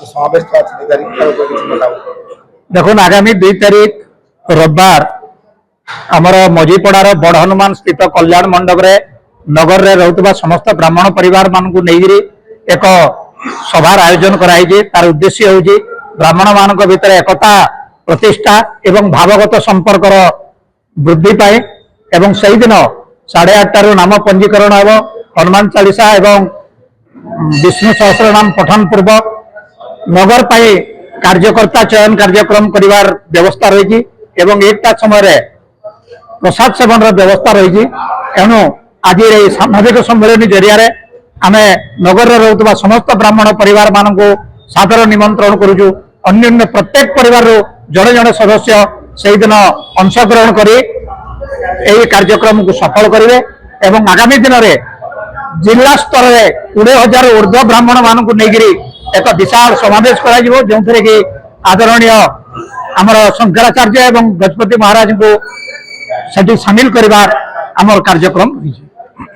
समावेश देखो आगामी 2 तारीख रविवार आमर मझीपड़ार बड़ हनुमान स्थित कल्याण मंडप रे नगर रे रहउतबा समस्त ब्राह्मण परिवार मान को नहीं एक सभार आयोजन कराई। तार उद्देश्य होउची ब्राह्मण मान भितर एकता प्रतिष्ठा एवं भावगत संपर्क वृद्धि पाए एवं सही दिन 8:30 नाम पंजीकरण हेब हनुमान चालीसा एवं विष्णु सहस्र नाम पठन पूर्वक नगर पाए कार्यकर्ता चयन कार्यक्रम करिवार व्यवस्था रही एवं एकटा समय प्रसाद सेवन व्यवस्था रही। एणु आज सामाजिक सम्मेलन जरिया आम नगर रोकवा समस्त ब्राह्मण परिवार मान को सादर निमंत्रण करुचु। अन्य प्रत्येक परिवार जड़े जड़े सदस्य से दिन अंशग्रहण कर कार्यक्रम को सफल करेंगे एवं आगामी दिन में जिला स्तर में 20,000 ऊर्ध्व ब्राह्मण मान को लेकर एक विशाल समावेश कर आदरणीय आमर शंकराचार्य एवं गजपति महाराज को सामिल कर कार्यक्रम रही।